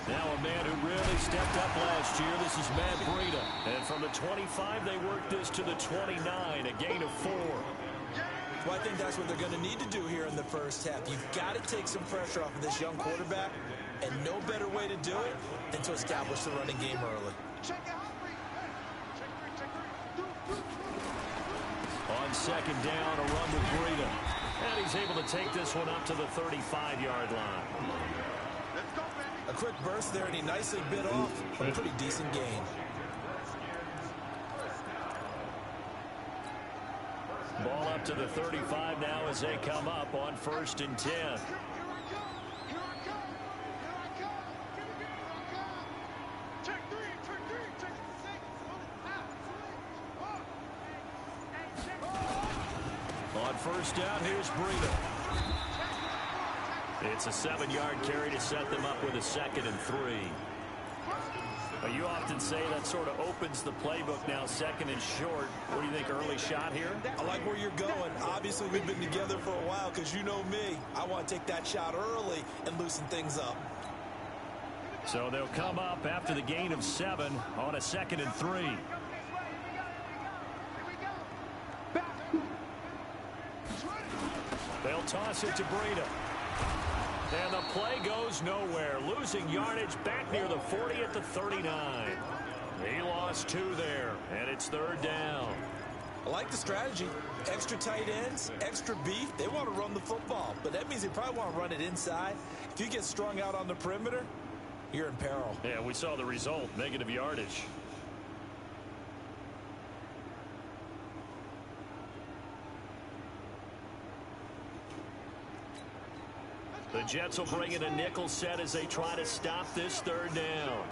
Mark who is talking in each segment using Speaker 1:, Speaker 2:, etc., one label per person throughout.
Speaker 1: Now a man who really stepped up last year. This is Matt Breida. And from the 25, they work this to the 29, a gain of 4.
Speaker 2: Well, I think that's what they're going to need to do here in the first half. You've got to take some pressure off of this young quarterback, and no better way to do it than to establish the running game early.
Speaker 1: On second down, a run with Breida. And he's able to take this one up to the 35-yard line.
Speaker 2: A quick burst there, and he nicely bit off a pretty decent gain.
Speaker 1: Ball up to the 35 now as they come up on 1st and 10. On 1st down, here's Breida. It's a 7-yard carry to set them up with a 2nd and 3. Well, you often say that sort of opens the playbook now, 2nd and short. What do you think, early shot here?
Speaker 2: I like where you're going. Obviously, we've been together for a while because you know me. I want to take that shot early and loosen things up.
Speaker 1: So they'll come up after the gain of 7 on a 2nd and 3. They'll toss it to Breida. And the play goes nowhere. Losing yardage back near the 40 at the 39. He lost 2 there, and it's 3rd down.
Speaker 2: I like the strategy. Extra tight ends, extra beef. They want to run the football, but that means they probably want to run it inside. If you get strung out on the perimeter, you're in peril.
Speaker 1: Yeah, we saw the result, negative yardage. The Jets will bring in a nickel set as they try to stop this 3rd down.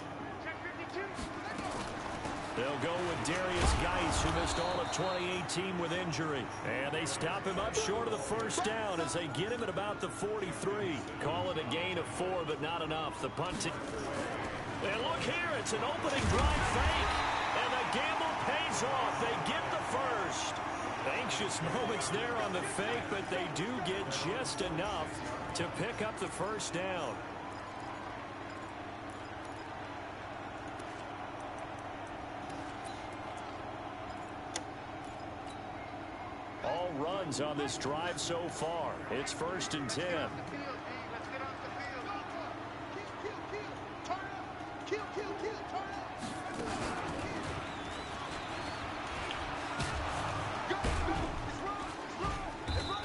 Speaker 1: They'll go with Darius Geis, who missed all of 2018 with injury. And they stop him up short of the 1st down as they get him at about the 43. Call it a gain of 4, but not enough. The punt. And look here, it's an opening drive fake. And the gamble pays off. They get the 1st. Anxious moments there on the fake, but they do get just enough to pick up the 1st down. All runs on this drive so far. It's 1st and 10.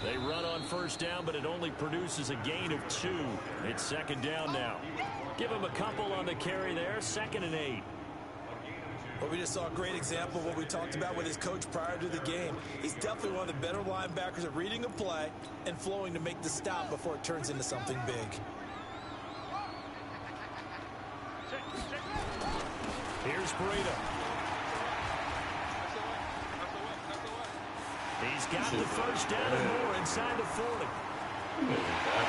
Speaker 1: They run on 1st down, but it only produces a gain of 2. It's 2nd down now. Give him a couple on the carry there. 2nd and 8.
Speaker 2: Well, we just saw a great example of what we talked about with his coach prior to the game. He's definitely one of the better linebackers at reading a play and flowing to make the stop before it turns into something big.
Speaker 1: Here's Breida. He's got the 1st down and more inside the 40.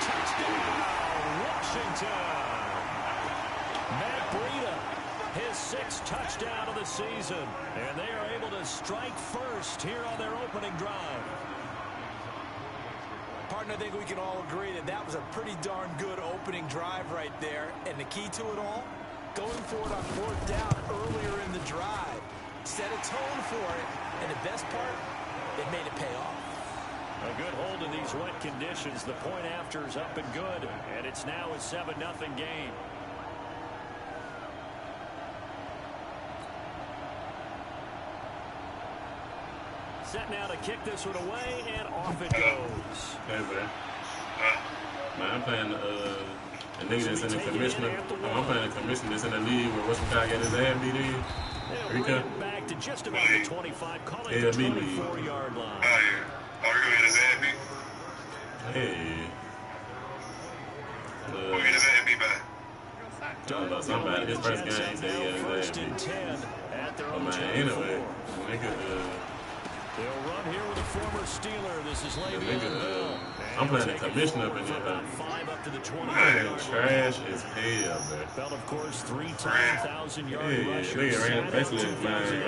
Speaker 1: Touchdown, Washington. Matt Breida, his 6th touchdown of the season. And they are able to strike first here on their opening drive.
Speaker 2: Partner, I think we can all agree that that was a pretty darn good opening drive right there. And the key to it all, going for it on 4th down earlier in the drive. Set a tone for it. And the best part, they made it pay off.
Speaker 1: A good hold in these wet conditions. The point after is up and good. And it's now a 7-0 game. Set now to kick this one away, and off it goes.
Speaker 3: Hey, man. Man, I'm playing the nigga that's in the commissioner. I'm playing the commissioner that's in the league where what's the guy got his ass beat in?
Speaker 1: Rika. Back to just about the 25, calling the 24-yard line.
Speaker 4: Oh, yeah. Oh, we're going to get his ass beat?
Speaker 3: Hey.
Speaker 4: We'll get his ass beat back.
Speaker 3: Talking about somebody. His first game, he said he had his ass beat. Oh, man, anyway. Nigga,
Speaker 1: they'll run here with a former Steeler. This is Le'Veon Bell.
Speaker 3: I'm playing the commissioner up in there.
Speaker 1: About 5 up to the 20.
Speaker 3: Man, trash as hell, man.
Speaker 1: Bell, of course, 3-time 1,000-yard rusher.
Speaker 3: Nigga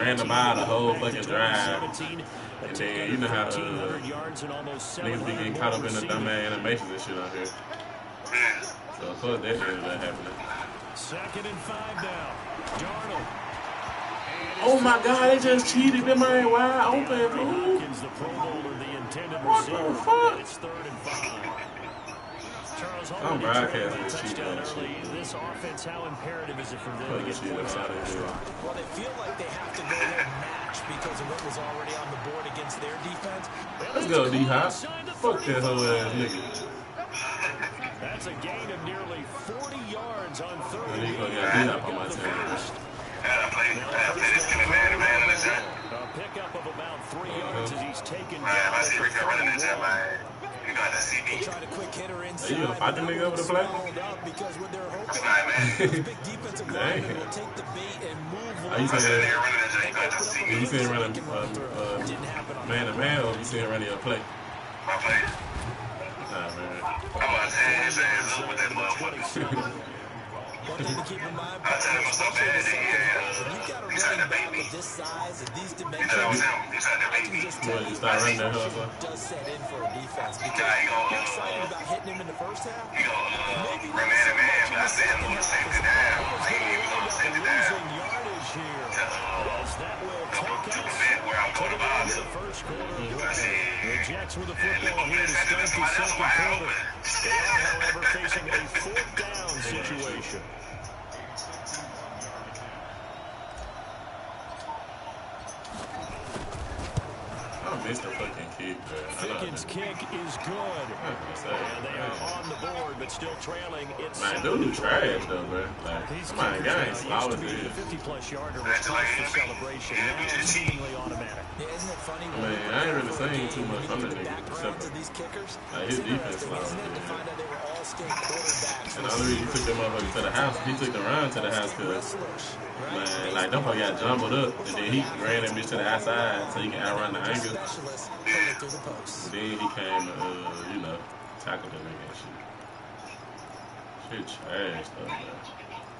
Speaker 3: ran the ball the whole fucking drive. And then, you know how niggas be getting caught up in the dumb ass animations and shit out here. So, of course, that ended up happening.
Speaker 1: 2nd and 5 now. Darnold.
Speaker 3: Oh my God, they just cheated. Them ain't wide open, fool.
Speaker 1: The Pro Bowler, the intended
Speaker 3: What
Speaker 1: receiver.
Speaker 3: the fuck?
Speaker 1: It's 3rd and 5. Charles,
Speaker 3: I'm broadcasting this cheat
Speaker 1: touchdown
Speaker 3: on
Speaker 1: early.
Speaker 3: shit.
Speaker 1: This offense, how imperative is it for them to
Speaker 3: Fucking
Speaker 1: get
Speaker 3: shit
Speaker 1: points out
Speaker 3: out
Speaker 1: of
Speaker 3: of
Speaker 1: this
Speaker 3: here.
Speaker 1: drive?
Speaker 2: Well, they feel like they have to go there and match because of what was already on the board against their defense.
Speaker 3: Let's go, D-Hop. Fuck that whole ass nigga.
Speaker 1: That's a gain of nearly 40 yards on 3rd.
Speaker 3: I need to go get D-Hop on my team.
Speaker 4: I play this kid man in the chat.
Speaker 1: A pickup of about 3 yards as he's taken
Speaker 4: Man,
Speaker 1: down
Speaker 4: I
Speaker 1: at
Speaker 4: see
Speaker 1: the
Speaker 4: Rick running in the chat,
Speaker 1: 31.
Speaker 4: man. You got that
Speaker 2: They
Speaker 4: CB.
Speaker 2: tried a quick hitter
Speaker 3: Are
Speaker 2: inside.
Speaker 3: you gonna fight the nigga over the play?
Speaker 2: Because what they're hoping
Speaker 4: Right, man.
Speaker 2: is big defensive linemen will take the bait and move.
Speaker 3: Are you
Speaker 4: I said
Speaker 3: saying
Speaker 4: nigga running in the chat. You got that CB.
Speaker 3: you see him running
Speaker 2: Didn't happen on
Speaker 3: man to man, or you see him running a play?
Speaker 4: My play.
Speaker 3: Nah, man.
Speaker 4: I'm about to tear his ass up with that motherfucker.
Speaker 2: One thing to keep in mind,
Speaker 4: I tell him so bad that
Speaker 2: you've got a
Speaker 4: he tried to
Speaker 2: running
Speaker 4: bait
Speaker 2: back
Speaker 4: me.
Speaker 2: of this size and these
Speaker 4: He thought that was
Speaker 2: dimensions.
Speaker 4: him. He tried to bait me.
Speaker 3: What, you start running that hustle?
Speaker 2: Does set in for a defense because
Speaker 4: Nah, he
Speaker 2: you're
Speaker 4: gonna,
Speaker 2: excited about hitting him in the first half.
Speaker 4: he gonna run man to man, but I said I'm gonna save it down. I ain't even gonna save it down.
Speaker 1: Losing yardage here. As that will
Speaker 4: Go
Speaker 1: take
Speaker 4: to
Speaker 1: us
Speaker 4: prevent where I'm
Speaker 1: to
Speaker 4: going
Speaker 1: the
Speaker 4: to buy
Speaker 1: end of
Speaker 4: it.
Speaker 1: the first quarter of
Speaker 4: I
Speaker 1: play.
Speaker 4: see.
Speaker 1: The Jets with the
Speaker 4: And
Speaker 1: football
Speaker 4: look,
Speaker 1: here to
Speaker 4: that's
Speaker 1: start the
Speaker 4: somebody else
Speaker 1: second
Speaker 4: wide
Speaker 1: quarter.
Speaker 4: open.
Speaker 1: They are, however, facing a 4th down situation.
Speaker 3: I missed the fucking kick, bro.
Speaker 1: Pickett's kick is good. And they are on the board, but still trailing. It's
Speaker 3: Man, dude trash though, bro. Like,
Speaker 1: these
Speaker 3: my
Speaker 1: kickers
Speaker 3: guy
Speaker 1: now
Speaker 3: ain't slow
Speaker 1: used
Speaker 3: as
Speaker 1: to be
Speaker 3: it
Speaker 1: the
Speaker 3: is.
Speaker 1: 50-plus yarder was close for celebration. Now it's seemingly automatic.
Speaker 2: Yeah, isn't it funny?
Speaker 3: I mean, I ain't really saying too much from the
Speaker 2: the
Speaker 3: nigga,
Speaker 2: backgrounds
Speaker 3: except
Speaker 2: of these kickers.
Speaker 3: like his
Speaker 2: It's
Speaker 3: defense
Speaker 2: interesting,
Speaker 3: slow.
Speaker 2: isn't it, to find out they were all still quarterbacks.
Speaker 3: And the only reason he took that motherfucker to the house, he took the run to the house because, man, like, them fucker got jumbled up, and then he ran that bitch to the outside so he can outrun the angle.
Speaker 2: Specialists put it through the post.
Speaker 3: Then he came, you know, tackled the nigga and shit. Shit trash though, man.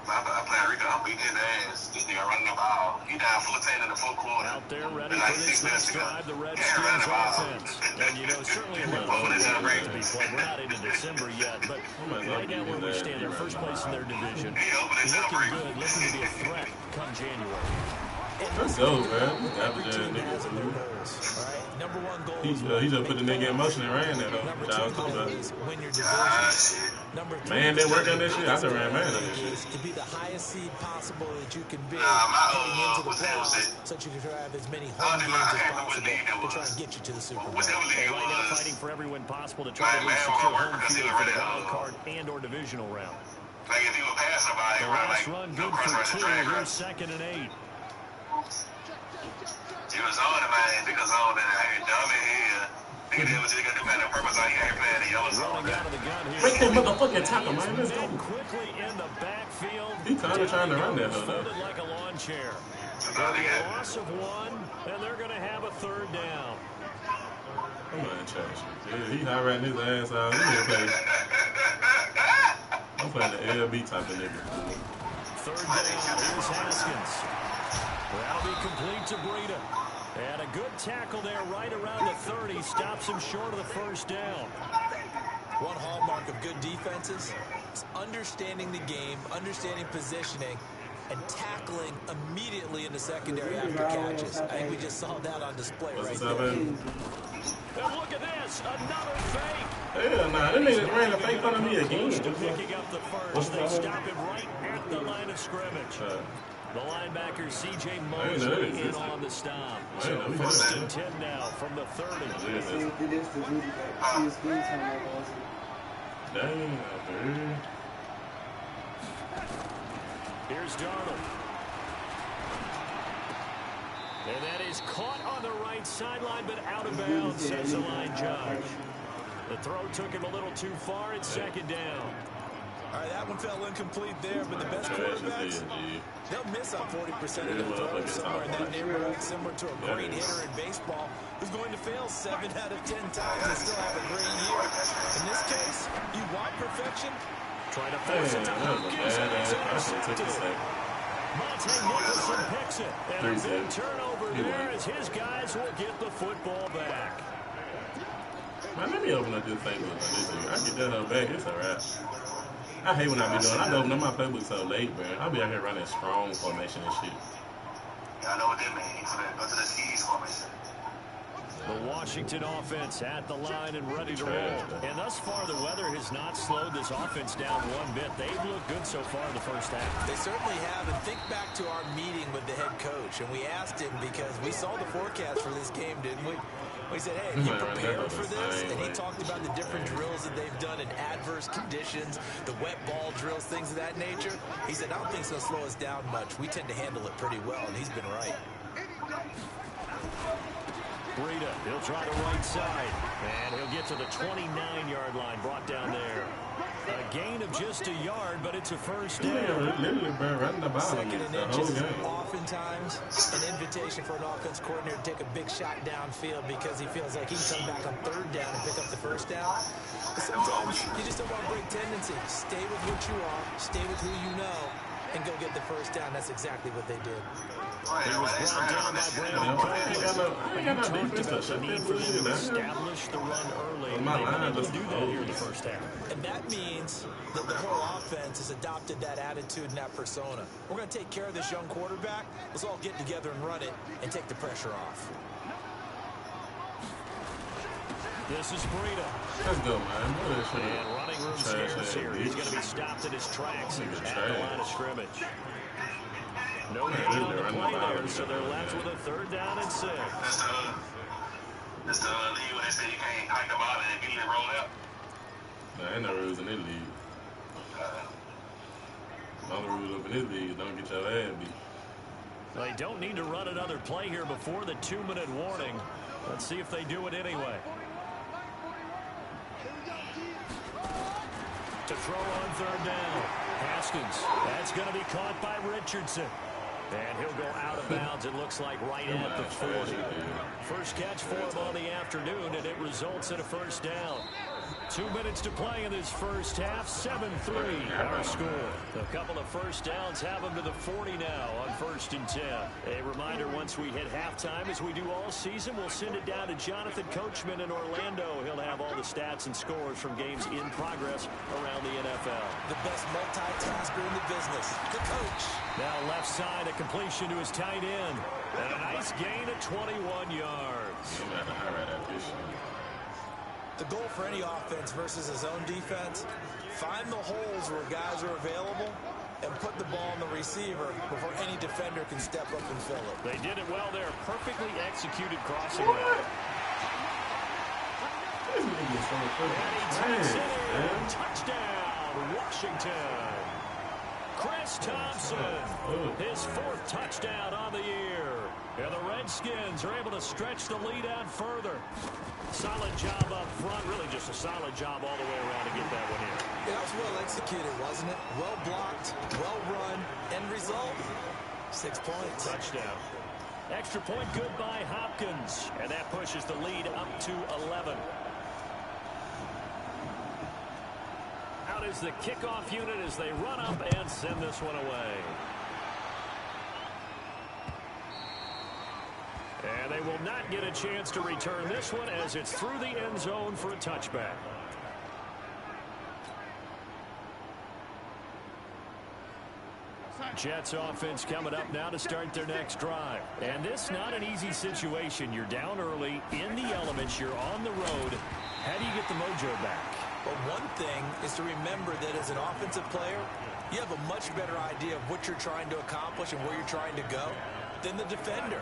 Speaker 4: I play Rico. I'm beating his ass. This nigga running the ball. He down full of 10 in the fourth quarter.
Speaker 1: Out there ready
Speaker 4: Like
Speaker 1: for this
Speaker 4: 6
Speaker 1: next
Speaker 4: minutes ago.
Speaker 1: drive, the
Speaker 4: Yeah, running
Speaker 1: Redskins
Speaker 4: the ball.
Speaker 1: offense. And, you know, certainly a lot of football left to be played. We're not into December yet, but right now where we stand, they're first place in their division. Looking good, looking to be a threat come January.
Speaker 3: Let's go, man. Average ass nigga.
Speaker 2: Number one goal
Speaker 3: He just put the nigga in motion and ran that though.
Speaker 2: Number
Speaker 3: Which I was
Speaker 2: two
Speaker 3: talking
Speaker 2: goal
Speaker 3: about.
Speaker 2: is win your
Speaker 4: Ah,
Speaker 2: division.
Speaker 4: shit.
Speaker 2: Number three,
Speaker 3: Man, they work on that shit. I said ran man on that shit.
Speaker 2: to be the highest seed possible that you can be
Speaker 4: Nah, my,
Speaker 2: heading into the
Speaker 4: what's the hell was
Speaker 2: playoffs,
Speaker 4: it?
Speaker 2: so that you can have as many
Speaker 4: I
Speaker 2: home
Speaker 4: don't
Speaker 2: games
Speaker 4: know. I
Speaker 2: as
Speaker 4: can't remember what
Speaker 2: possible
Speaker 4: league that
Speaker 2: to try
Speaker 4: was.
Speaker 2: and get you to the Super Bowl.
Speaker 4: What's the other league
Speaker 1: And
Speaker 4: it
Speaker 1: right now,
Speaker 4: was?
Speaker 1: fighting for every win possible to try to
Speaker 4: Man,
Speaker 1: at least
Speaker 4: man,
Speaker 1: secure
Speaker 4: we're
Speaker 1: home
Speaker 4: working
Speaker 1: field
Speaker 4: because
Speaker 1: for the
Speaker 4: he
Speaker 1: wild
Speaker 4: already,
Speaker 1: card and or divisional round.
Speaker 4: Like if you would pass somebody,
Speaker 1: The
Speaker 4: run
Speaker 1: last
Speaker 4: like
Speaker 1: run
Speaker 4: no
Speaker 1: good
Speaker 4: cross
Speaker 1: for
Speaker 4: rush and
Speaker 1: 2.
Speaker 4: drag
Speaker 1: Here's
Speaker 4: rush.
Speaker 1: 2nd and 8.
Speaker 4: He was on it, man. Because on it, I ain't dumb in here. Nigga did what you gotta do, man. On purpose, I ain't playing the yellow zone.
Speaker 1: Running out of the gun here.
Speaker 3: Break that motherfucking tackle, man. Let's go.
Speaker 1: Quickly in the backfield.
Speaker 3: He kinda trying to run that though.
Speaker 1: Folded like a lawn chair.
Speaker 4: That's
Speaker 1: There'll
Speaker 4: all
Speaker 1: be
Speaker 4: he
Speaker 1: a
Speaker 4: got.
Speaker 1: loss of 1, and they're going to have a 3rd down.
Speaker 3: I'm not trash. Yeah, he high riding his ass out. He gonna play. I'm playing the LB type of nigga.
Speaker 1: 3rd down. Here's Haskins. That'll be complete to Breida. And a good tackle there right around the 30. Stops him short of the 1st down.
Speaker 2: One hallmark of good defenses is understanding the game, understanding positioning, and tackling immediately in the secondary after catches. I think we just saw that on display
Speaker 3: What's
Speaker 2: right
Speaker 3: up,
Speaker 2: there.
Speaker 3: man?
Speaker 1: And look at this. Another fake.
Speaker 3: Hell nah, them niggas ran a fake on me again.
Speaker 1: Close to picking up the first. They stop him right at the line of scrimmage. The linebacker, C.J. Mosley, in on the stop. So 1st and 10 now from the 30.
Speaker 3: Dang, dude.
Speaker 1: Here's Darnold. And that is caught on the right sideline, but out of bounds, says the line judge. The throw took him a little too far. It's 2nd down.
Speaker 2: All right, that one fell incomplete there, but the best quarterbacks, they'll miss on 40% of their throws somewhere in that neighborhood, similar to a great hitter in baseball who's going to fail 7 out of 10 times and still have a great year. In this case, you want perfection?
Speaker 1: Trying to force it to Hopkins, and it's intercepted. Monte Nicholson picks it, and a big turnover there as his guys will get the football back.
Speaker 3: Man, let me open up this Facebook on this thing. I get that up back, it's alright. I hate when I be doing. I open up my playbook so late, man. I be out here running strong formation and shit.
Speaker 4: Yeah, I know what that means. Go to the C's formation.
Speaker 1: The Washington offense at the line and ready to roll. And thus far, the weather has not slowed this offense down one bit. They've looked good so far in the first half.
Speaker 2: They certainly have. And think back to our meeting with the head coach. And we asked him because we saw the forecast for this game, didn't we? We said, hey, have you prepared for this? And he talked about the different drills that they've done in adverse conditions, the wet ball drills, things of that nature. He said, I don't think it's going to slow us down much. We tend to handle it pretty well, and he's been right.
Speaker 1: Breida, he'll try the right side, and he'll get to the 29-yard line, brought down there. A gain of just a yard, but it's a first down.
Speaker 3: Literally been running the ball.
Speaker 2: Second and inches is oftentimes an invitation for an offense coordinator to take a big shot downfield because he feels like he can come back on third down and pick up the first down. But sometimes you just don't want to break tendency. Stay with what you are, stay with who you know, and go get the first down. That's exactly what they did.
Speaker 1: He was brought down by Brandon Cole. You talked about the need for them to establish the run early. They've been able to do that here in the first half.
Speaker 2: And that means that the whole offense has adopted that attitude and that persona. We're going to take care of this young quarterback. Let's all get together and run it and take the pressure off.
Speaker 1: This is Breida.
Speaker 3: Let's go, man.
Speaker 1: And running room scares here. He's going to be stopped in his tracks at the line of scrimmage. No gain on the play there, so they're left with a third down and 6.
Speaker 4: That's the league where they say you can't hike the ball and immediately roll out.
Speaker 3: Nah, ain't no rules in this league. The only rule up in this league is don't get your ass beat.
Speaker 1: They don't need to run another play here before the 2-minute warning. Let's see if they do it anyway. To throw on third down. Haskins. That's going to be caught by Richardson. And he'll go out of bounds, it looks like, right at the 40. First catch for him on the afternoon, and it results in a first down. 2 minutes to play in this first half. 7-3 our score. A couple of first downs have them to the 40 now on 1st and 10. A reminder, once we hit halftime, as we do all season, we'll send it down to Jonathan Coachman in Orlando. He'll have all the stats and scores from games in progress around the NFL.
Speaker 2: The best multitasker in the business, the coach.
Speaker 1: Now left side, a completion to his tight end. And a nice gain of 21 yards.
Speaker 2: The goal for any offense versus his own defense, find the holes where guys are available and put the ball on the receiver before any defender can step up and fill it.
Speaker 1: They did it well there. Perfectly executed crossing route. And he takes it in. Touchdown, Washington. Chris Thompson, his 4th touchdown on the year. And the Redskins are able to stretch the lead out further. Solid job up front. Really just a solid job all the way around to get that one in.
Speaker 2: Yeah, that was well executed, wasn't it? Well blocked, well run. End result, 6 points.
Speaker 1: Touchdown. Extra point good by Hopkins. And that pushes the lead up to 11. Out is the kickoff unit as they run up and send this one away. And they will not get a chance to return this one as it's through the end zone for a touchback. Jets offense coming up now to start their next drive. And this not an easy situation. You're down early, in the elements, you're on the road. How do you get the mojo back?
Speaker 2: Well, one thing is to remember that as an offensive player, you have a much better idea of what you're trying to accomplish and where you're trying to go than the defender.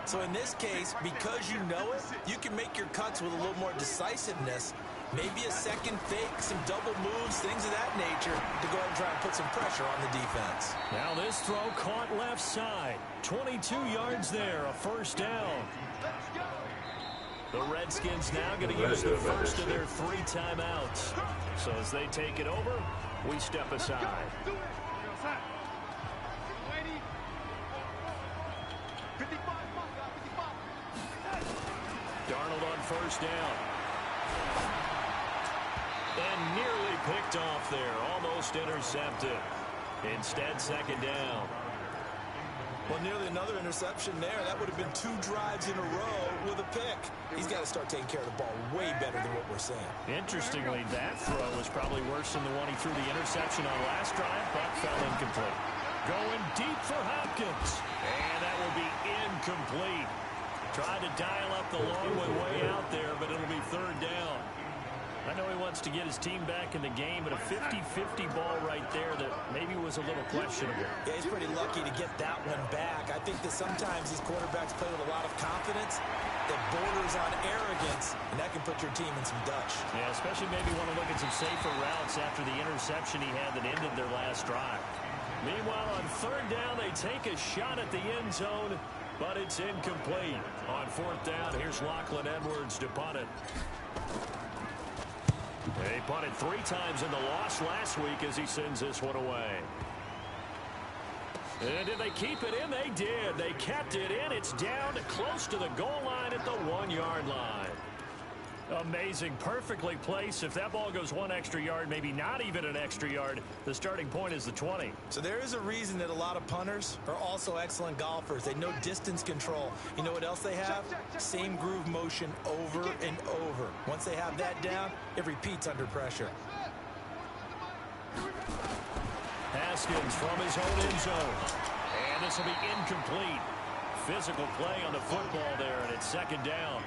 Speaker 2: So in this case, because you know it, you can make your cuts with a little more decisiveness. Maybe a second fake, some double moves, things of that nature to go ahead and try and put some pressure on the defense.
Speaker 1: Now this throw caught left side. 22 yards there, a first down. The Redskins now going to use the first of their 3 timeouts. So as they take it over, we step aside. Darnold on first down. And nearly picked off there. Almost intercepted. Instead, second down.
Speaker 2: Well, nearly another interception there. That would have been 2 drives in a row with a pick. He's got to start taking care of the ball way better than what we're saying.
Speaker 1: Interestingly, that throw was probably worse than the one he threw the interception on last drive, but fell incomplete. Going deep for Hopkins. And that will be incomplete. Tried to dial up the long one way out there, but it'll be 3rd down. I know he wants to get his team back in the game, but a 50-50 ball right there that maybe was a little questionable.
Speaker 2: Yeah, he's pretty lucky to get that one back. I think that sometimes these quarterbacks play with a lot of confidence that borders on arrogance, and that can put your team in some Dutch.
Speaker 1: Yeah, especially maybe want to look at some safer routes after the interception he had that ended their last drive. Meanwhile, on 3rd down, they take a shot at the end zone, but it's incomplete. On 4th down, here's Lachlan Edwards to punt it. He punted 3 times in the loss last week as he sends this one away. And did they keep it in? They did. They kept it in. It's down to close to the goal line at the 1-yard line. Amazing. Perfectly placed. If that ball goes 1 extra yard, maybe not even an extra yard, the starting point is the 20.
Speaker 2: So there is a reason that a lot of punters are also excellent golfers. They know distance control. You know what else they have? Same groove motion over and over. Once they have that down, it repeats under pressure.
Speaker 1: Haskins from his own end zone. And this will be incomplete. Physical play on the football there, and it's 2nd down.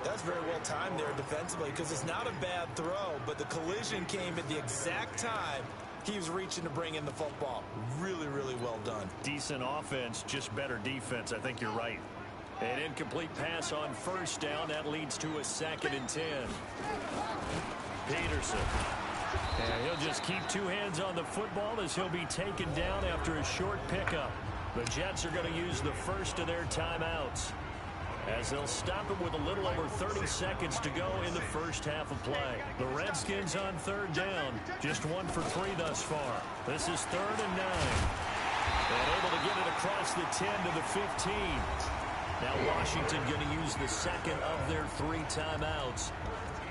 Speaker 2: That's very well timed there defensively because it's not a bad throw, but the collision came at the exact time he was reaching to bring in the football. Really, really well done.
Speaker 1: Decent offense, just better defense. I think you're right. An incomplete pass on 1st down. That leads to a 2nd and 10. Peterson. And he'll just keep 2 hands on the football as he'll be taken down after a short pickup. The Jets are going to use the first of their timeouts, as they'll stop him with a little over 30 seconds to go in the first half of play. The Redskins on 3rd down, just 1 for 3 thus far. This is 3rd and 9. And able to get it across the 10 to the 15. Now Washington going to use the 2nd of their 3 timeouts,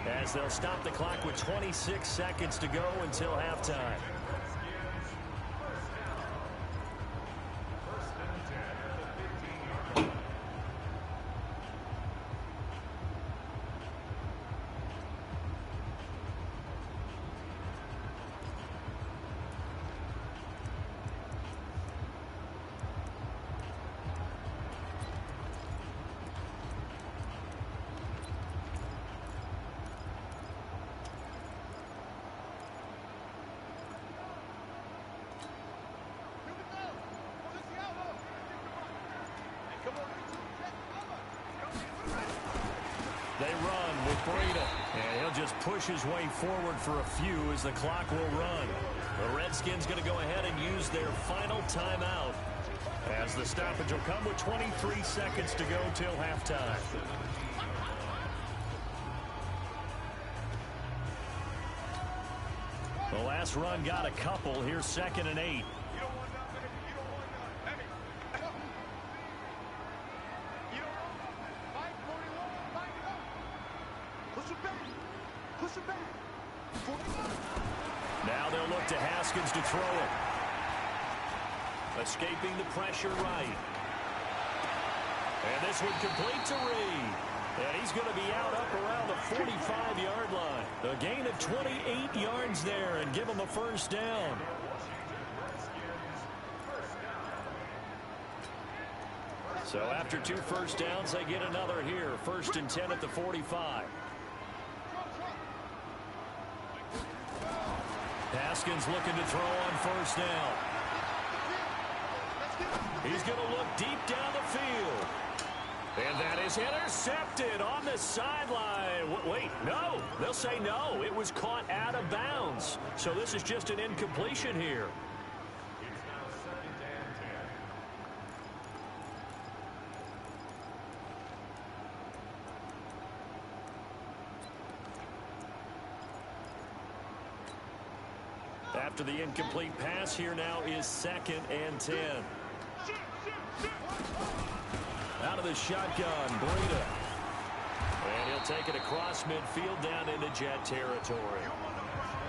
Speaker 1: as they'll stop the clock with 26 seconds to go until halftime. They run with Breida, and he'll just push his way forward for a few as the clock will run. The Redskins going to go ahead and use their final timeout, as the stoppage will come with 23 seconds to go till halftime. The last run got a couple. Here's 2nd and 8. Now they'll look to Haskins to throw it. Escaping the pressure right. And this one complete to Reed. And he's going to be out up around the 45-yard line. A gain of 28 yards there and give him a 1st down. So after 2 first downs, they get another here. 1st and 10 at the 45. Haskins looking to throw on 1st down. He's going to look deep down the field. And that is intercepted on the sideline. Wait, no. They'll say no. It was caught out of bounds. So this is just an incompletion here. After the incomplete pass, here now is 2nd and 10. Out of the shotgun, Breida. And he'll take it across midfield down into Jet territory.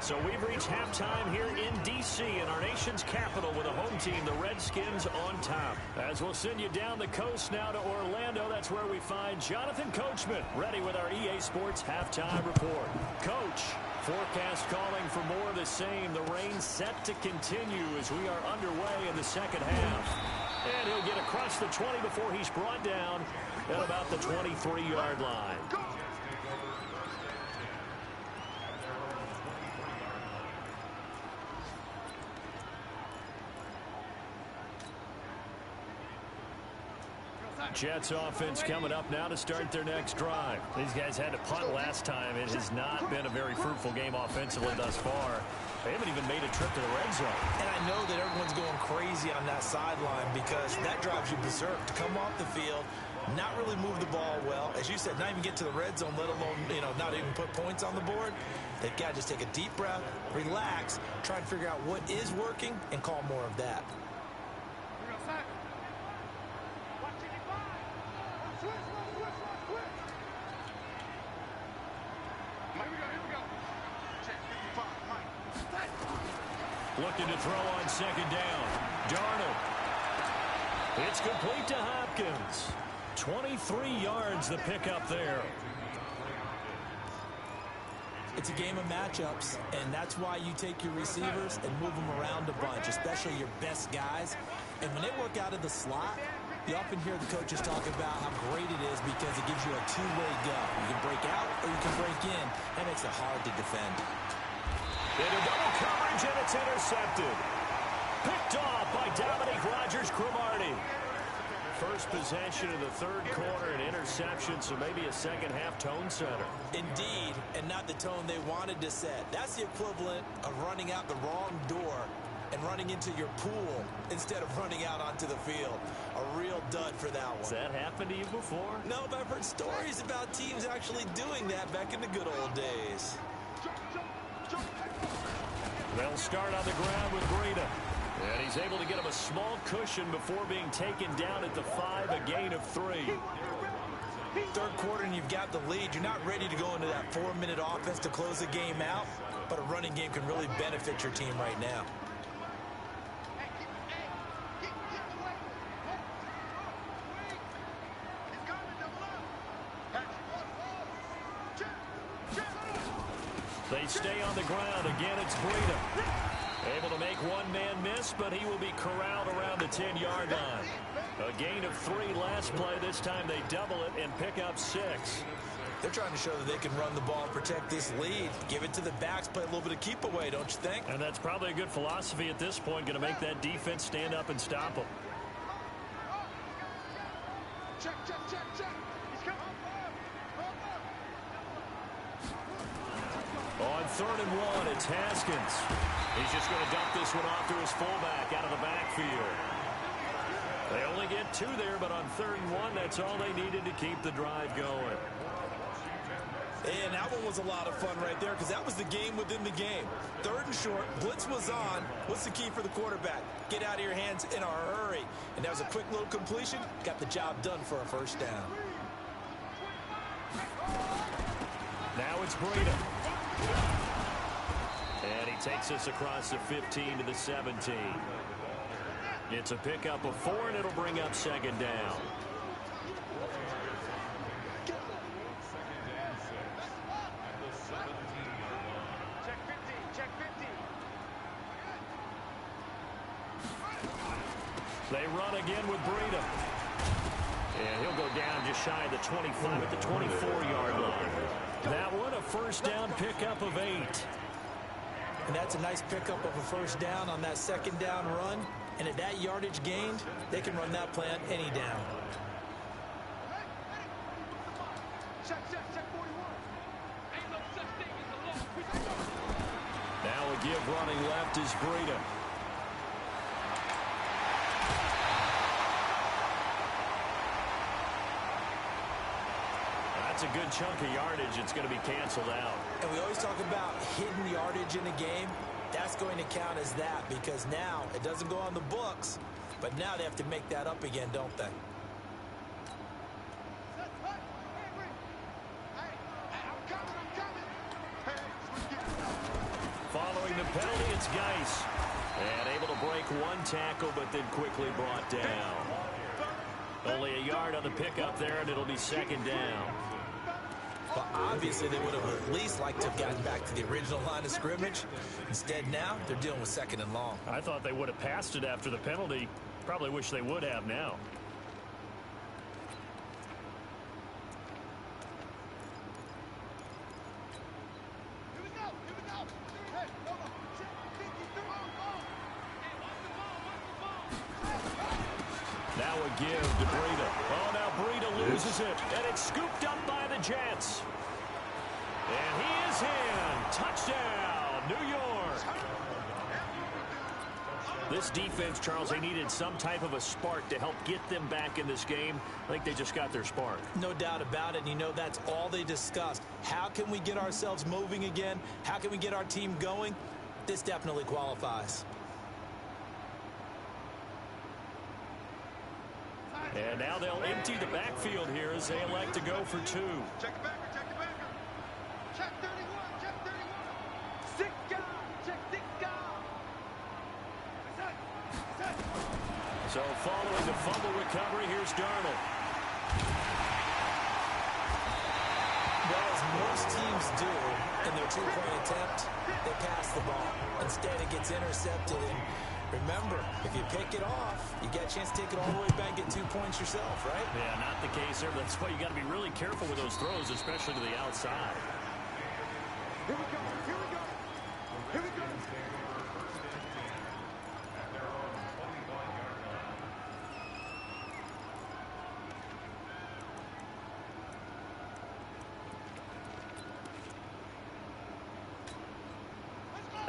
Speaker 1: So we've reached halftime here in D.C. in our nation's capital with a home team, the Redskins, on top. As we'll send you down the coast now to Orlando, that's where we find Jonathan Coachman, ready with our EA Sports halftime report. Coach, forecast calling for more of the same. The rain set to continue as we are underway in the second half. And he'll get across the 20 before he's brought down at about the 23-yard line. Jets offense coming up now to start their next drive. These guys had to punt last time. It has not been a very fruitful game offensively thus far. They haven't even made a trip to the red zone.
Speaker 2: And I know that everyone's going crazy on that sideline because that drives you berserk. To come off the field, not really move the ball well. As you said, not even get to the red zone, let alone, not even put points on the board. They've got to just take a deep breath, relax, try and figure out what is working, and call more of that.
Speaker 1: Looking to throw on second down. Darnold. It's complete to Hopkins. 23 yards the pickup there.
Speaker 2: It's a game of matchups, and that's why you take your receivers and move them around a bunch, especially your best guys. And when they work out of the slot, you often hear the coaches talk about how great it is because it gives you a two-way go. You can break out or you can break in. That makes it hard to defend.
Speaker 1: Into double coverage, and it's intercepted. Picked off by Dominique Rodgers-Cromartie. First possession of the third quarter, an interception, so maybe a second-half tone setter.
Speaker 2: Indeed, and not the tone they wanted to set. That's the equivalent of running out the wrong door and running into your pool instead of running out onto the field. A real dud for that one.
Speaker 1: Has that happened to you before?
Speaker 2: No, but I've heard stories about teams actually doing that back in the good old days.
Speaker 1: They'll start on the ground with Breida. And he's able to get him a small cushion before being taken down at the 5, a gain of 3.
Speaker 2: Third quarter and you've got the lead. You're not ready to go into that 4-minute offense to close the game out, but a running game can really benefit your team right now.
Speaker 1: They stay on the ground. Again, it's Breida. Able to make one man miss, but he will be corralled around the 10-yard line. A gain of 3 last play. This time they double it and pick up 6.
Speaker 2: They're trying to show that they can run the ball and protect this lead. Give it to the backs, play a little bit of keep away, don't you think?
Speaker 1: And that's probably a good philosophy at this point. Going to make that defense stand up and stop them.
Speaker 5: Check. He's coming.
Speaker 1: On 3rd and 1, it's Haskins. He's just going to dump this one off to his fullback out of the backfield. They only get 2 there, but on 3rd and 1, that's all they needed to keep the drive going.
Speaker 2: And that one was a lot of fun right there because that was the game within the game. 3rd and short, blitz was on. What's the key for the quarterback? Get out of your hands in a hurry. And that was a quick little completion. Got the job done for a first down.
Speaker 1: Now it's Breida. And he takes us across the 15 to the 17. It's a pickup of 4, and it'll bring up second down.
Speaker 5: Check 50.
Speaker 1: They run again with Breida. And he'll go down just shy of the 25 at the 24-yard line. That one, a first down pickup of 8.
Speaker 2: And that's a nice pickup of a first down on that second down run. And at that yardage gained, they can run that play on any down.
Speaker 5: Check 41. Ain't no such thing as a loss.
Speaker 1: Now a give running left is Breida. That's a good chunk of yardage. It's going to be canceled out.
Speaker 2: And we always talk about hidden yardage in a game. That's going to count as that because now it doesn't go on the books, but now they have to make that up again, don't they?
Speaker 1: it's Geis. And able to break one tackle, but then quickly brought down. Only a yard on the pickup there, and it'll be second down.
Speaker 2: Well, obviously, they would have at least liked to have gotten back to the original line of scrimmage. Instead, now, they're dealing with second and long.
Speaker 1: I thought they would have passed it after the penalty. Probably wish they would have now. Now a give to Breida. Oh, now Breida loses it, and it's scooped up by the Jets. And he is in. Touchdown, New York. This defense, Charles, they needed some type of a spark to help get them back in this game. I think they just got their spark.
Speaker 2: No doubt about it, and you know that's all they discussed. How can we get ourselves moving again? How can we get our team going? This definitely qualifies.
Speaker 1: And now they'll empty the backfield here as they elect to go for two.
Speaker 5: Check the backer, check the backer. Check 31, check 31. Sick guy, check sick guy.
Speaker 1: So following the fumble recovery, here's Darnold.
Speaker 2: Well, as most teams do in their two-point attempt, they pass the ball. Instead, it gets intercepted. And remember, if you pick it off, you get a chance to take it all the way back, get 2 points yourself, right?
Speaker 1: Yeah, not the case there. That's why you got to be really careful with those throws, especially to the outside.
Speaker 5: Here we go, here we go. Here we go.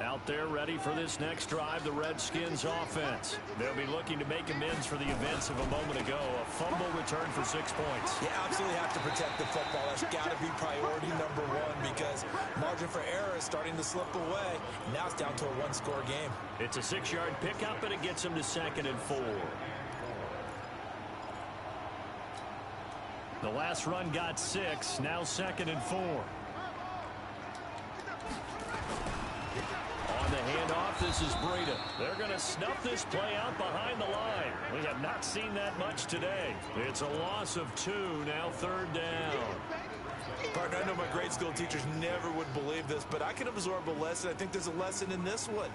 Speaker 1: Out there ready for this next drive, the Redskins offense. They'll be looking to make amends for the events of a moment ago. A fumble return for 6 points.
Speaker 2: You absolutely have to protect the football. That's got to be priority number one because margin for error is starting to slip away. Now it's down to a one-score game.
Speaker 1: It's a 6-yard pickup, and it gets them to 2nd and 4. The last run got 6, now 2nd and 4. On the handoff, this is Breida. They're going to snuff this play out behind the line. We have not seen that much today. It's a loss of 2, now 3rd down.
Speaker 2: Partner, I know my grade school teachers never would believe this, but I can absorb a lesson. I think there's a lesson in this one.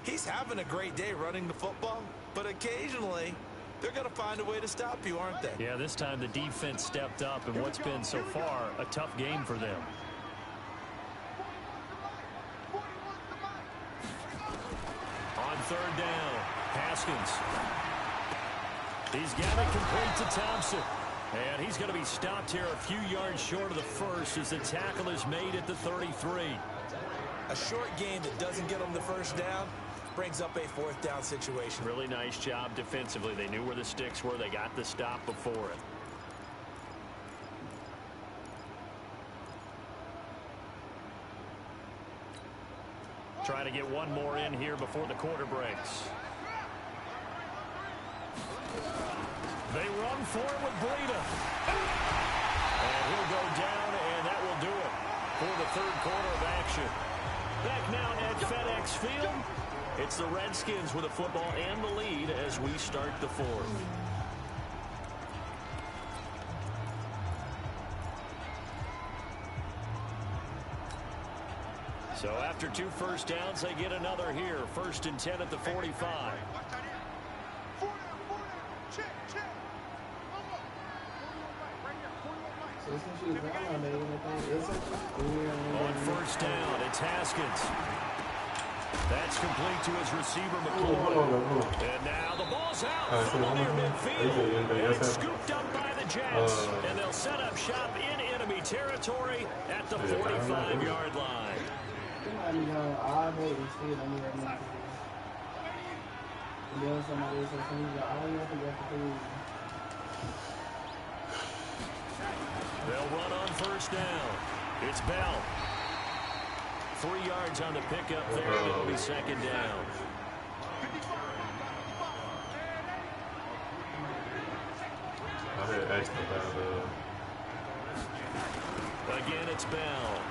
Speaker 2: He's having a great day running the football, but occasionally they're going to find a way to stop you, aren't they?
Speaker 1: Yeah, this time the defense stepped up in what's been so far a tough game for them. On 3rd down, Haskins. He's got it complete to Thompson. And he's going to be stopped here a few yards short of the first as the tackle is made at the 33.
Speaker 2: A short gain that doesn't get them the first down brings up a 4th down situation.
Speaker 1: Really nice job defensively. They knew where the sticks were. They got the stop before it. Trying to get one more in here before the quarter breaks. They run for it with Breida. And he'll go down, and that will do it for the 3rd quarter of action. Back now at FedEx Field, it's the Redskins with the football and the lead as we start the 4th. So after 2 first downs, they get another here. 1st and 10 at the 45.
Speaker 5: Watch out here. 4 down, check, check. Hold up. 41 right here, 41
Speaker 1: On 1st down, it's Haskins. That's complete to his receiver, McCoy. And now the ball's out. Fumble near midfield. And it's scooped up by the Jets. And they'll set up shop in enemy territory at the 45-yard line. They'll run on 1st down. It's Bell. 3 yards on the pickup there, and it'll be 2nd down.
Speaker 3: I had asked about
Speaker 1: Again, it's Bell.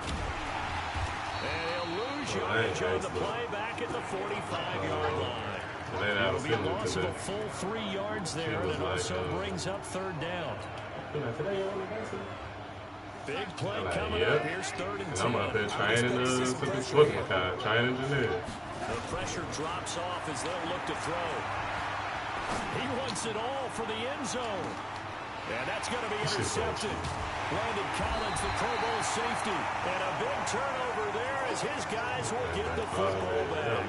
Speaker 1: And he'll lose yardage on the play back at the 45-yard line. It'll be a loss of a full 3 yards there, and it also brings up third down. Big play coming up. Here's 3rd and 10.
Speaker 3: I'm up here trying engineer.
Speaker 1: The pressure drops off as they'll look to throw. He wants it all for the end zone. And that's going to be intercepted. Landon Collins, the Pro Bowl safety. And a big turnover there as his guys will get the football back.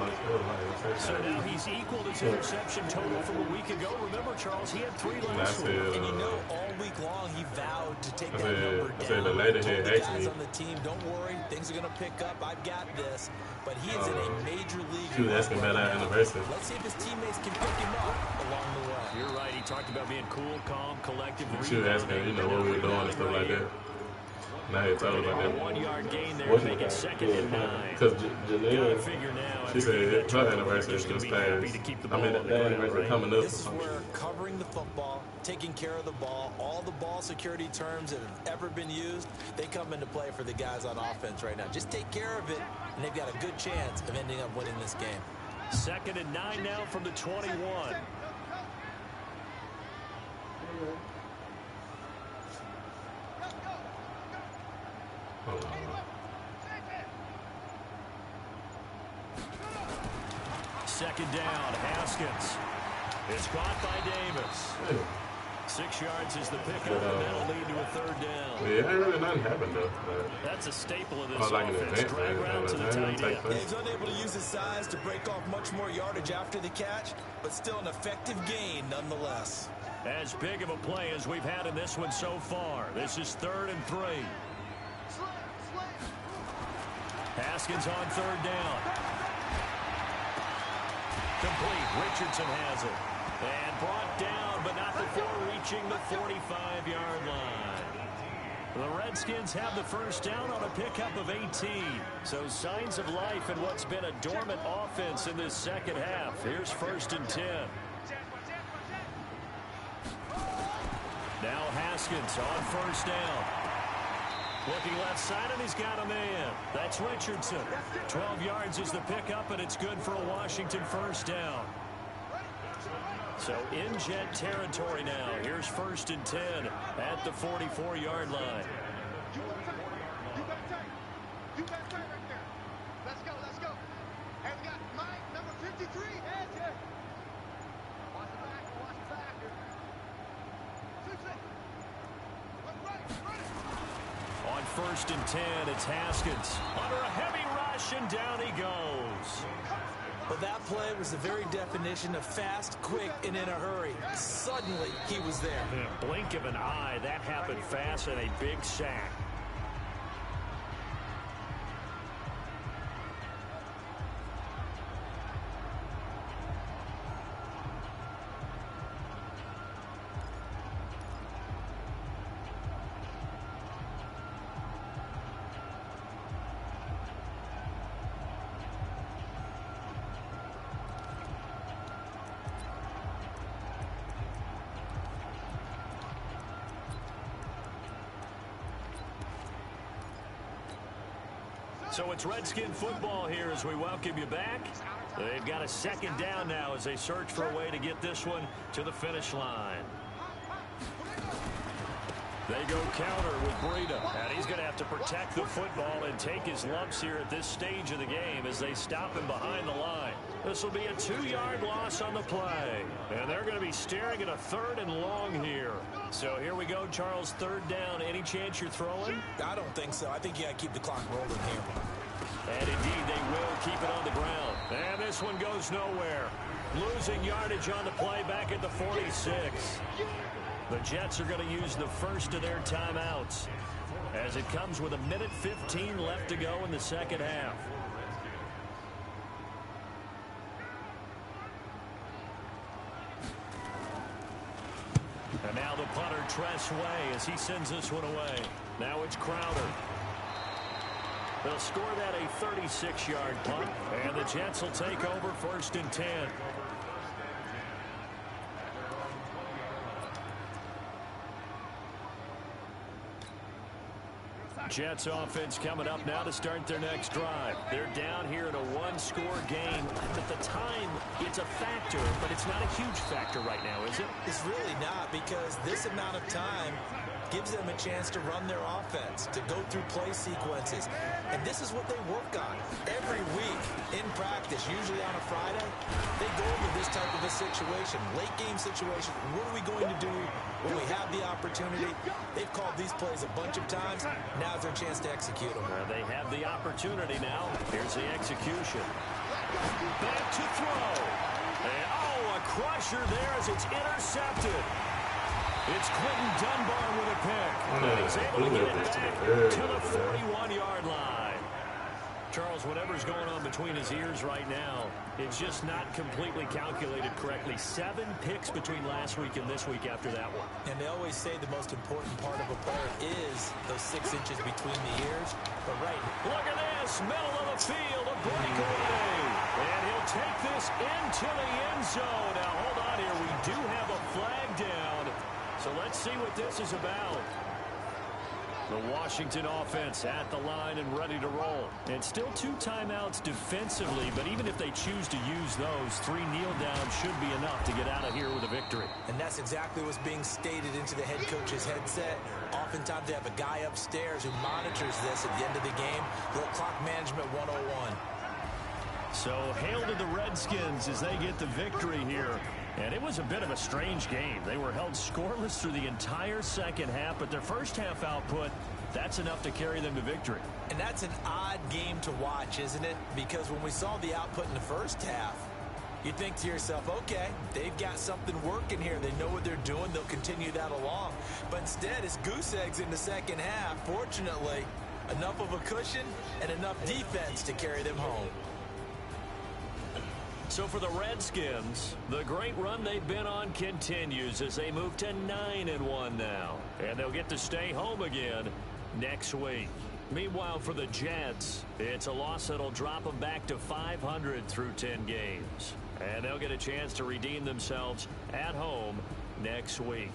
Speaker 1: So now he's equaled his interception total from a week ago. Remember, Charles, he had 3 last week.
Speaker 2: And you know, all week long he vowed to take that number down.
Speaker 3: The lady here
Speaker 2: Guys on the team, don't worry, things are going to pick up. I've got this. But he is in a major league.
Speaker 3: She was asking about our anniversary.
Speaker 2: Let's see if his teammates can pick him up along the way.
Speaker 1: You're right. He talked about being cool, calm, collective.
Speaker 3: She was asking, you know, what we were doing and stuff like that. Now he told about that.
Speaker 1: 1-yard gain there to make it 2nd and 9.
Speaker 3: Because Janelle,
Speaker 1: she
Speaker 3: said her anniversary is just past. I mean, that anniversary coming up.
Speaker 2: This is where covering the football, taking care of the ball, all the ball security terms that have ever been used, they come into play for the guys on offense right now. Just take care of it, and they've got a good chance of ending up winning this game.
Speaker 1: 2nd and 9 now from the 21. Second down, Haskins. It's caught by Davis. 6 yards is the pickup, and that'll lead to a 3rd down.
Speaker 3: Yeah, really nothing happened, though.
Speaker 1: That's a staple of this
Speaker 3: like
Speaker 1: offense. Drag route to the tight end.
Speaker 2: He's unable to use his size to break off much more yardage after the catch, but still an effective gain nonetheless.
Speaker 1: As big of a play as we've had in this one so far. This is 3rd and 3. Haskins on 3rd down. Complete. Richardson has it. And brought down, but not before reaching the 45-yard line. The Redskins have the first down on a pickup of 18. So signs of life in what's been a dormant offense in this second half. Here's 1st and 10. Now Haskins on 1st down. Looking left side, and he's got a man. That's Richardson. 12 yards is the pickup, and it's good for a Washington first down. So in Jet territory now. Here's 1st and 10 at the 44-yard line.
Speaker 5: You got right there. Let's go. And we got Mike, number 53. Yeah. Watch the back.
Speaker 1: On 1st and 10, it's Haskins. Under a heavy rush, and down he goes.
Speaker 2: Well, that play was the very definition of fast, quick, and in a hurry. Suddenly, he was there.
Speaker 1: In a blink of an eye, that happened fast, and a big sack. So it's Redskin football here as we welcome you back. They've got a 2nd down now as they search for a way to get this one to the finish line. They go counter with Breida, and he's going to have to protect the football and take his lumps here at this stage of the game as they stop him behind the line. This will be a 2-yard loss on the play, and they're going to be staring at a 3rd and long here. So here we go, Charles, 3rd down. Any chance you're throwing?
Speaker 2: I don't think so. I think you got to keep the clock rolling here.
Speaker 1: And indeed, they will keep it on the ground. And this one goes nowhere. Losing yardage on the play back at the 46. The Jets are going to use the first of their timeouts as it comes with 1:15 left to go in the second half. And now the punter, Tress Way, as he sends this one away. Now it's Crowder. They'll score that a 36-yard punt, and the Jets will take over 1st and 10. Jets offense coming up now to start their next drive. They're down here in a one-score game. At the time, it's a factor, but it's not a huge factor right now, is it?
Speaker 2: It's really not, because this amount of time gives them a chance to run their offense, to go through play sequences. And this is what they work on every week in practice, usually on a Friday. They go over this type of a situation, late game situation. What are we going to do when we have the opportunity? They've called these plays a bunch of times. Now's their chance to execute them.
Speaker 1: They have the opportunity now. Here's the execution. Back to throw. And, a crusher there as it's intercepted. It's Quentin Dunbar with a pick. And he's able to get it back to the 41-yard line. Charles, whatever's going on between his ears right now, it's just not completely calculated correctly. 7 picks between last week and this week after that one.
Speaker 2: And they always say the most important part of a player is those 6 inches between the ears. But
Speaker 1: look at this, middle of the field, a breakaway. And he'll take this into the end zone. Now, hold on here. We do have a flag down. So let's see what this is about. The Washington offense at the line and ready to roll. And still 2 timeouts defensively, but even if they choose to use those, 3 kneel downs should be enough to get out of here with a victory.
Speaker 2: And that's exactly what's being stated into the head coach's headset. Oftentimes they have a guy upstairs who monitors this at the end of the game. Little clock management 101.
Speaker 1: So hail to the Redskins as they get the victory here. And it was a bit of a strange game. They were held scoreless through the entire second half, but their first half output, that's enough to carry them to victory.
Speaker 2: And that's an odd game to watch, isn't it? Because when we saw the output in the first half, you think to yourself, okay, they've got something working here. They know what they're doing. They'll continue that along. But instead, it's goose eggs in the second half. Fortunately, enough of a cushion and enough defense to carry them home.
Speaker 1: So for the Redskins, the great run they've been on continues as they move to 9-1 now. And they'll get to stay home again next week. Meanwhile, for the Jets, it's a loss that'll drop them back to 500 through 10 games. And they'll get a chance to redeem themselves at home next week.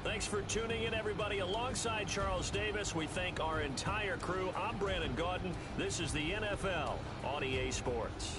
Speaker 1: Thanks for tuning in, everybody. Alongside Charles Davis, we thank our entire crew. I'm Brandon Gaudin. This is the NFL on EA Sports.